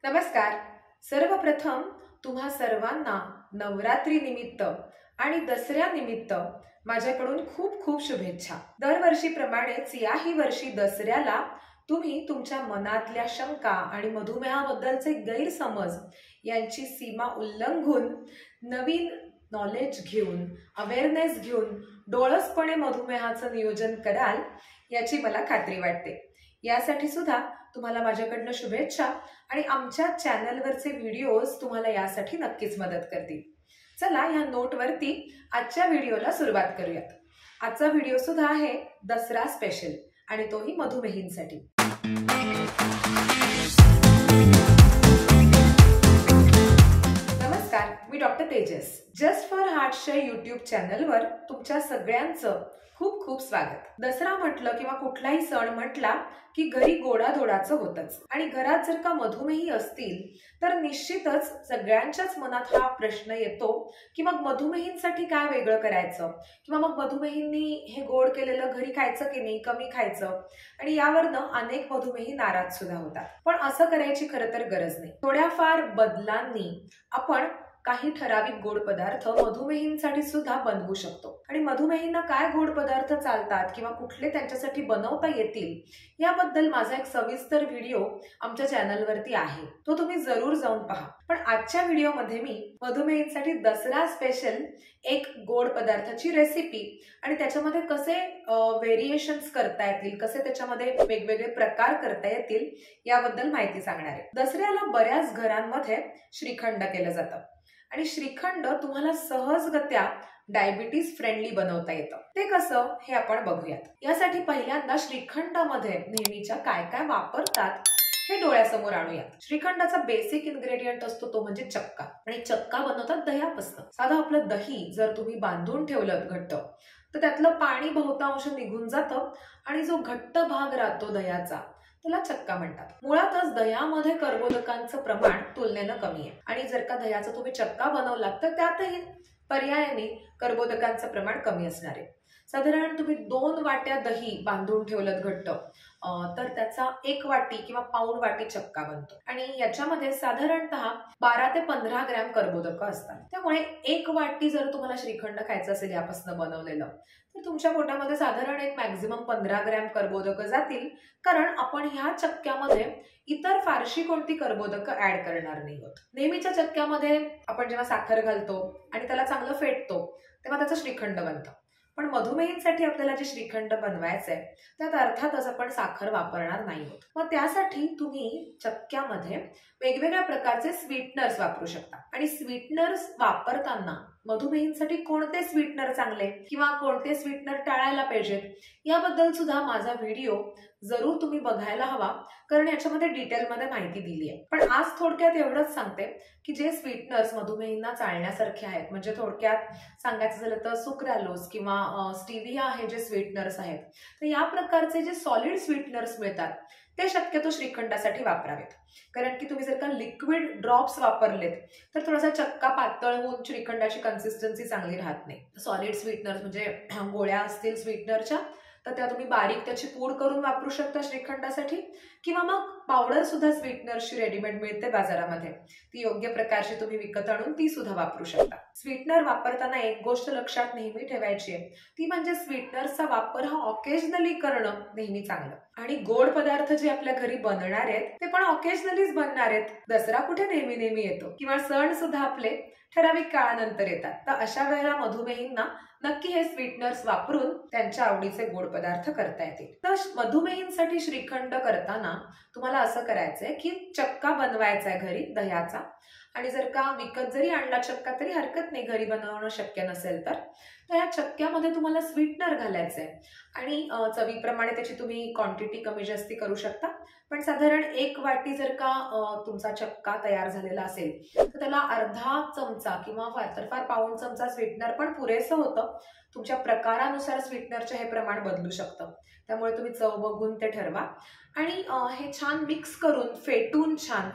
नमस्कार. सर्वप्रथम तुम्हा सर्वांना नवरात्री निमित्त आणि दसऱ्या निमित्त माझ्याकडून खूप खूप शुभेच्छा. दरवर्षीप्रमाणेच याही वर्षी दसऱ्याला तुम्ही तुमच्या मनातल्या शंका आणि मधुमेहाबद्दलचे गैरसमज यांची सीमा उल्लंघून नवीन नॉलेज घेऊन, अवेअरनेस घेऊन डोळसपणे मधुमेहाचं नियोजन कराल याची मला खात्री वाटते. यासाठी सुद्धा तुम्हाला माझ्याकडनं शुभेच्छा आणि आमच्या चॅनलवरचे व्हिडिओज तुम्हाला यासाठी नक्कीच मदत करतील. चला या नोटवरती आजच्या व्हिडिओला सुरुवात करूयात. आजचा व्हिडिओ सुद्धा आहे दसरा स्पेशल आणि तोही मधुमेहींसाठी. नमस्कार, मी डॉक्टर तेजस. जस्ट फॉर हार्टच्या यूट्यूब चॅनलवर तुमच्या सगळ्यांचं खूप खूप स्वागत. दसरा म्हटलं किंवा कुठलाही सण म्हटला की घरी गोडाधोडाचं होतच आणि घरात जर का मधुमेही असतील तर निश्चितच सगळ्यांच्याच मनात हा प्रश्न येतो की मग मधुमेहींसाठी काय वेगळं करायचं किंवा मग मधुमेहींनी हे गोड केलेलं घरी खायचं की नाही, कमी खायचं, आणि यावरनं अनेक मधुमेही नाराज सुद्धा होतात. पण असं करायची खरं तर गरज नाही. थोड्याफार बदलांनी आपण काही ठराविक गोड पदार्थ मधुमेहींसाठी सुद्धा बनवू शकतो. आणि मधुमेहींना काय गोड पदार्थ चालतात किंवा कुठले त्यांच्यासाठी बनवता येतील याबद्दल माझा एक सविस्तर व्हिडिओ आमच्या चॅनलवरती आहे, तो तुम्ही जरूर जाऊन पहा. पण आजच्या व्हिडिओमध्ये मी मधुमेहींसाठी दसरा स्पेशल एक गोड पदार्थाची रेसिपी आणि त्याच्यामध्ये कसे व्हेरिएशन्स करता येतील, कसे त्याच्यामध्ये वेगवेगळे प्रकार करता येतील याबद्दल माहिती सांगणार आहे. दसऱ्याला बऱ्याच घरांमध्ये श्रीखंड केलं जातं आणि श्रीखंड तुम्हाला सहजगत्या डायबिटीज फ्रेंडली बनवता येतं. ते कसं हे आपण बघूयात. यासाठी पहिल्यांदा श्रीखंडामध्ये नेहमीच्या काय काय वापरतात हे डोळ्यासमोर आणूयात. श्रीखंडाचा बेसिक इन्ग्रेडियंट असतो तो म्हणजे चक्का, आणि चक्का बनवतात दह्यापासून. साधं आपलं दही जर तुम्ही बांधून ठेवलं घट्ट तर त्यातलं पाणी बहुतांश निघून जातं आणि जो घट्ट भाग राहतो दह्याचा त्याला चक्का म्हणतात. मुळातच दह्यामध्ये कर्बोदकांचं प्रमाण तुलनेनं कमी आहे आणि जर का दह्याचा तुम्ही चक्का बनवलात तर त्यातही पर्यायाने कर्बोदकांचं प्रमाण कमी असणार आहे. साधारण तुम्ही 2 वाट्या दही बांधून ठेवलं घट्ट तर त्याचा 1 वाटी किंवा पाऊण वाटी चक्का बनतो आणि याच्यामध्ये साधारणतः 12 ते 15 ग्रॅम कर्बोदक असतात. त्यामुळे 1 वाटी जर तुम्हाला श्रीखंड खायचं असेल यापासून बनवलेलं तर तुमच्या पोटामध्ये साधारण एक मॅक्झिमम 15 ग्रॅम कर्बोदक जातील, कारण आपण ह्या चक्क्यामध्ये इतर फारशी कोणती कर्बोदक ऍड करणार नाही आहोत. नेहमीच्या चक्क्यामध्ये आपण जेव्हा साखर घालतो आणि त्याला चांगलं फेटतो तेव्हा त्याचं श्रीखंड बनतं. पण मधुमेहींसाठी आपल्याला जे श्रीखंड बनवायचंय त्यात अर्थातच आपण साखर वापरणार नाही आहोत. मग त्यासाठी तुम्ही चक्क्यामध्ये वेगवेगळ्या प्रकारचे स्वीटनर्स वापरू शकता. आणि स्वीटनर्स वापरताना मधुमेहींसाठी कोणते स्वीटनर चांगले किंवा कोणते स्वीटनर टाळायला पाहिजेत याबद्दल सुद्धा माझा व्हिडिओ जरूर तुम्ही बघायला हवा, कारण याच्यामध्ये डिटेलमध्ये माहिती दिली आहे. पण आज थोडक्यात एवढंच सांगते की जे स्वीटनर्स मधुमेहींना चालण्यासारखे आहेत, म्हणजे थोडक्यात सांगायचं झालं तर सुक्रालोज किंवा स्टिविया हे जे स्वीटनर्स आहेत, तर या प्रकारचे जे सॉलिड स्वीटनर्स मिळतात ते शक्यतो श्रीखंडासाठी वापरावेत. कारण की तुम्ही जर का लिक्विड ड्रॉप्स वापरलेत तर थोडासा चक्का पातळ होऊन श्रीखंडाची कन्सिस्टन्सी चांगली राहत नाही. सॉलिड स्वीटनर्स म्हणजे गोळ्या असतील स्वीटनरच्या तर त्या तुम्ही बारीक त्याची पूड करून वापरू शकता श्रीखंडासाठी, किंवा मग पावडर सुद्धा स्वीटनरची रेडीमेड मिळते बाजारामध्ये, ती योग्य प्रकारची तुम्ही विकत आणून ती सुद्धा वापरू शकता. स्वीटनर वापरताना एक गोष्ट लक्षात नेहमी ठेवायची आहे, ती म्हणजे स्वीटनरचा वापर हा ऑकेजनली करणं नेहमी चांगलं. आणि गोड पदार्थ जे आपल्या घरी बनणार आहेत ते पण ऑकेजनलीच बनणार आहेत. दसरा कुठे नेहमी नेहमी येतो किंवा सण सुद्धा आपले ठराविक काळानंतर येतात. तर अशा वेळेला मधुमेहींना नक्की हे स्वीटनर्स वापरून त्यांच्या आवडीचे गोड पदार्थ करता येतील. तर मधुमेहींसाठी श्रीखंड करताना तुम्हाला असं करायचंय की चक्का बनवायचा आहे घरी दह्याचा, आणि जर का विकत जरी आणला चक्का तरी हरकत नाही, घरी बनवणं शक्य नसेल तर या चक्क्यामध्ये तुम्हाला स्वीटनर घालायचंय आणि चवीप्रमाणे त्याची तुम्ही क्वांटिटी कमी जास्ती करू शकता. पण साधारण 1 वाटी जर का तुमचा चक्का तयार झालेला असेल तर त्याला अर्धा चमचा किंवा फार पाऊण चमचा स्वीटनर पण पुरेसं होतं. तुमच्या प्रकारानुसार स्वीटनरचे हे प्रमाण बदलू शकतं, त्यामुळे तुम्ही चव बघून ते ठरवा. आणि हे छान मिक्स करून फेटून छान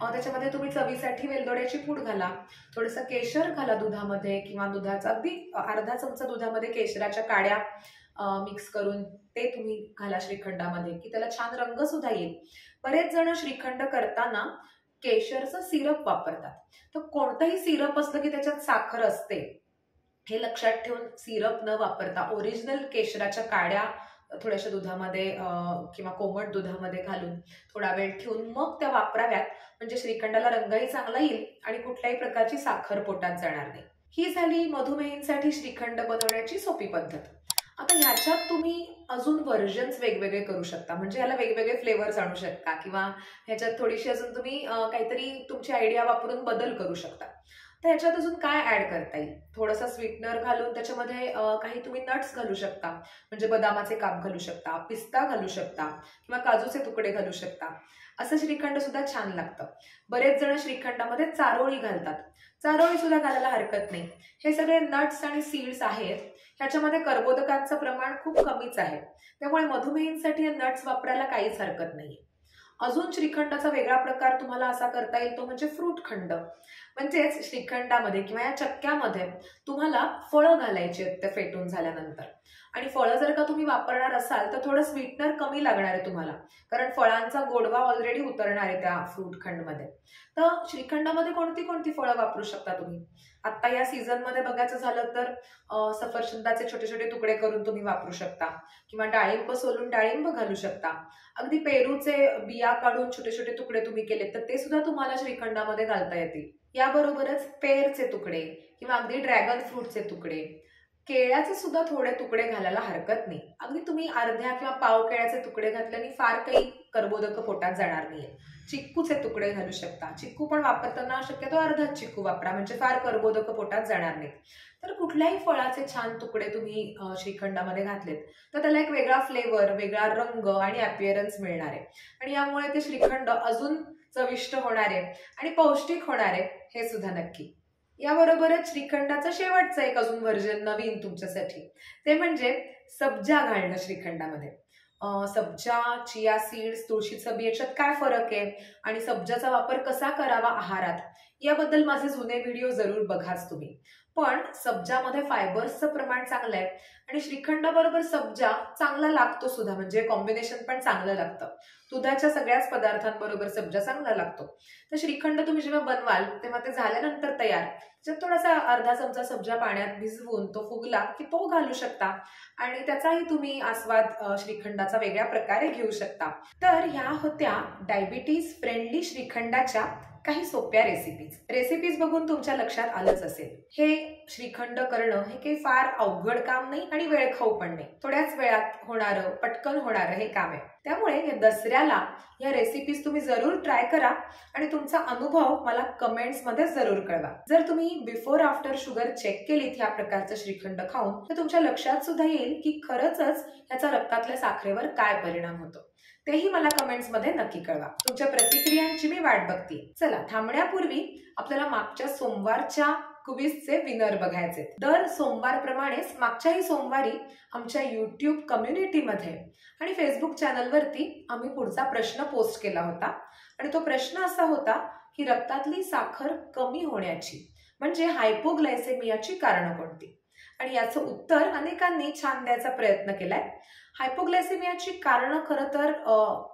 त्याच्यामध्ये तुम्ही चवीसाठी वेलदोड्याची पूड घाला, थोडंसं केशर घाला दुधामध्ये, किंवा दुधाचा अगदी अर्धा चमचा दुधामध्ये केशराच्या काड्या मिक्स करून ते तुम्ही घाला श्रीखंडामध्ये की त्याला छान रंग सुद्धा येईल. बरेच जण श्रीखंड करताना केशरचं सिरप वापरतात. तर कोणतंही सिरप असलं की त्याच्यात साखर असते हे लक्षात ठेवून सिरप न वापरता ओरिजिनल केशराच्या काड्या थोड्याशा दुधामध्ये किंवा कोमट दुधामध्ये घालून थोडा वेळ ठेवून मग त्या वापराव्यात. म्हणजे श्रीखंडाला रंगही चांगला येईल आणि कुठल्याही प्रकारची साखर पोटात जाणार नाही. ही झाली मधुमेहींसाठी श्रीखंड बनवण्याची सोपी पद्धत. आता ह्याच्यात तुम्ही अजून व्हर्जन्स वेगवेगळे करू शकता. म्हणजे याला वेगवेगळे फ्लेवर्स आणू शकता किंवा ह्याच्यात थोडीशी अजून तुम्ही काहीतरी तुमची आयडिया वापरून बदल करू शकता. तर ह्याच्यात अजून काय ऍड करता येईल? थोडंसं स्वीटनर घालून त्याच्यामध्ये काही तुम्ही नट्स घालू शकता. म्हणजे बदामाचे काप घालू शकता, पिस्ता घालू शकता किंवा काजूचे तुकडे घालू शकता. असं श्रीखंड सुद्धा छान लागतं. बरेच जण श्रीखंडामध्ये चारोळी घालतात. चारोळी सुद्धा घालायला हरकत नाही. हे सगळे नट्स आणि सीड्स आहेत, ह्याच्यामध्ये कर्बोदकांचं प्रमाण खूप कमीच आहे. त्यामुळे मधुमेहींसाठी हे नट्स वापरायला काहीच हरकत नाही. अजून श्रीखंडाचा वेगळा प्रकार तुम्हाला असा करता येईल तो म्हणजे फ्रूट खंड. म्हणजेच श्रीखंडामध्ये किंवा या चक्क्यामध्ये तुम्हाला फळं घालायची आहेत त्या फेटून झाल्यानंतर. आणि फळं जर का तुम्ही वापरणार असाल तर थोडं स्वीटनर कमी लागणार आहे तुम्हाला, कारण फळांचा गोडवा ऑलरेडी उतरणार आहे त्या फ्रूट खंडमध्ये. तर श्रीखंडामध्ये कोणती कोणती फळं वापरू शकता तुम्ही? आता या सीझनमध्ये बघायचं झालं तर सफरचंदाचे छोटे छोटे तुकडे करून तुम्ही वापरू शकता किंवा डाळिंब सोलून डाळिंब घालू शकता. अगदी पेरूचे बिया काढून छोटे छोटे तुकडे तुम्ही केले तर ते सुद्धा तुम्हाला श्रीखंडामध्ये घालता येतील. याबरोबरच पेरचे तुकडे किंवा अगदी ड्रॅगन फ्रूटचे तुकडे, केळ्याचे सुद्धा थोडे तुकडे घालायला हरकत नाही. अगदी तुम्ही अर्ध्या किंवा पाव केळ्याचे तुकडे घातल्याने फार काही कर्बोदक पोटात जाणार नाहीये. चिक्कूचे तुकडे घालू शकता. चिक्कू पण वापरताना शक्यतो अर्धाच चिक्कू वापरा, म्हणजे फार कर्बोदक पोटात जाणार नाहीत. तर कुठल्याही फळाचे छान तुकडे तुम्ही श्रीखंडामध्ये घातलेत तर त्याला एक वेगळा फ्लेवर, वेगळा रंग आणि अपिअरन्स मिळणार आहे. आणि यामुळे ते श्रीखंड अजून चविष्ट होणार आहे आणि पौष्टिक होणार आहे हे सुद्धा नक्की. याबरोबरच श्रीखंडाचं शेवटचं एक अजून व्हर्जन नवीन तुमच्यासाठी, ते म्हणजे सब्जा घालणं श्रीखंडामध्ये. सब्जा, चिया सीड्स, तुळशीचं बी याच्यात काय फरक आहे आणि सब्जाचा वापर कसा करावा आहारात याबद्दल माझे जुने व्हिडिओ जरूर बघाच तुम्ही. पण सब्जामध्ये फायबर्सचं प्रमाण चांगलं आहे आणि श्रीखंडाबरोबर सब्जा चांगला लागतो सुद्धा, म्हणजे कॉम्बिनेशन पण चांगलं लागतं. दुधाच्या सगळ्याच पदार्थांबरोबर सब्जा चांगला लागतो. तर श्रीखंड तुम्ही जेव्हा बनवाल तेव्हा ते झाल्यानंतर तयार त्याच्यात थोडासा अर्धा चमचा सब्जा पाण्यात भिजवून तो फुगला की तो घालू शकता आणि त्याचाही तुम्ही आस्वाद श्रीखंडाचा वेगळ्या प्रकारे घेऊ शकता. तर ह्या होत्या डायबिटीज फ्रेंडली श्रीखंडाच्या काही सोप्या रेसिपीज बघून तुमच्या लक्षात आलंच असेल, हे श्रीखंड करणं हे काही फार अवघड काम नाही आणि वेळखाऊ पण नाही. थोड्याच वेळात होणारं, पटकन होणारं हे काम आहे. त्यामुळे या दसऱ्याला या रेसिपीज तुम्ही जरूर ट्राय करा आणि तुमचा अनुभव मला कमेंट्स मध्ये जरूर कळवा. जर तुम्ही बिफोर आफ्टर शुगर चेक केलीत ह्या प्रकारचं श्रीखंड खाऊन तर तुमच्या लक्षात सुद्धा येईल की खरंच याचा रक्तातल्या साखरेवर काय परिणाम होतो. तेही मला कमेंट्स मध्ये नक्की कळवा. तुमच्या प्रतिक्रियांची मी वाट बघते. चला, थांबण्यापूर्वी आपल्याला मागच्या सोमवारच्या क्विजचे विनर बघायचे. दर सोमवारप्रमाणेच मागच्याही सोमवारी आमच्या युट्यूब कम्युनिटीमध्ये आणि फेसबुक चॅनलवरती आम्ही पुढचा प्रश्न पोस्ट केला होता आणि तो प्रश्न असा होता की रक्तातली साखर कमी होण्याची म्हणजे हायपोग्लायसेमियाची कारणं कोणती? आणि याचं उत्तर अनेकांनी छान द्यायचा प्रयत्न केलाय. हायपोग्लायसेमियाची कारणं खरं तर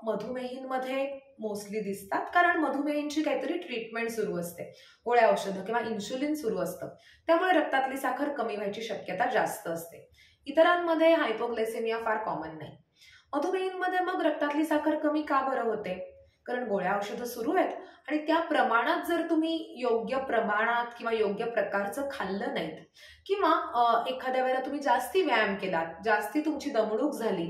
मधुमेहींमध्ये मोस्टली दिसतात, कारण मधुमेहींची काहीतरी ट्रीटमेंट सुरू असते, गोळ्या औषधं किंवा इन्शुलिन सुरू असतं, त्यामुळे रक्तातली साखर कमी व्हायची शक्यता जास्त असते. इतरांमध्ये हायपोग्लायसेमिया फार कॉमन नाही. मधुमेहींमध्ये मग रक्तातली साखर कमी का बरं होते? कारण गोळ्या औषधं सुरू आहेत आणि त्या प्रमाणात जर तुम्ही योग्य प्रमाणात किंवा योग्य प्रकारचं खाल्लं नाहीत किंवा एखाद्या वेळेला तुम्ही जास्ती व्यायाम केलात, जास्ती तुमची दमणूक झाली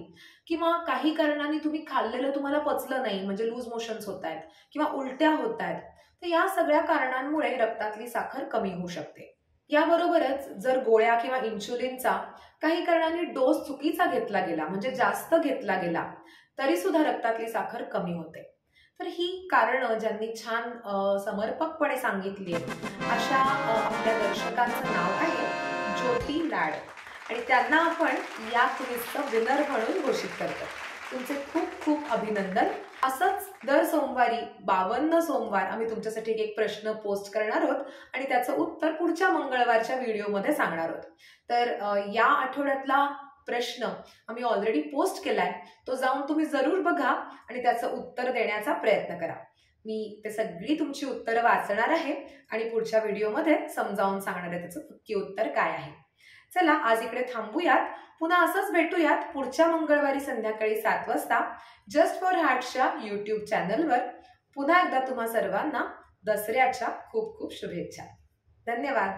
किंवा काही कारणाने तुम्ही खाल्लेलं तुम्हाला पचलं नाही, म्हणजे लूज मोशन्स होत आहेत किंवा उलट्या होत आहेत, तर या सगळ्या कारणांमुळे रक्तातली साखर कमी होऊ शकते. याबरोबरच जर गोळ्या किंवा इन्शुलिनचा काही कारणाने डोस चुकीचा घेतला गेला, म्हणजे जास्त घेतला गेला, तरी सुद्धा रक्तातली साखर कमी होते. तर ही कारणं ज्यांनी छान समर्पकपणे सांगितली अशा आपल्या दर्शकांचं नाव आहे ज्योती लाड आणि त्यांना आपण या क्विजचं विनर म्हणून घोषित करतो. तुमचे खूप खूप अभिनंदन. असंच दर सोमवारी 52 सोमवार आम्ही तुमच्यासाठी एक प्रश्न पोस्ट करणार आहोत आणि त्याचं उत्तर पुढच्या मंगळवारच्या व्हिडिओमध्ये सांगणार आहोत. तर या आठवड्यातला प्रश्न आम्ही ऑलरेडी पोस्ट केलाय, तो जाऊन तुम्ही जरूर बघा आणि त्याचं उत्तर देण्याचा प्रयत्न करा. मी ते सगळी तुमची उत्तरं वाचणार आहे आणि पुढच्या व्हिडिओमध्ये समजावून सांगणार आहे त्याचं नक्की उत्तर काय आहे. चला आज इकडे थांबूयात. पुन्हा असंच भेटूयात पुढच्या मंगळवारी संध्याकाळी 7 वाजता जस्ट फॉर हार्टच्या युट्यूब चॅनलवर. पुन्हा एकदा तुम्हा सर्वांना दसऱ्याच्या खूप खूप शुभेच्छा. धन्यवाद.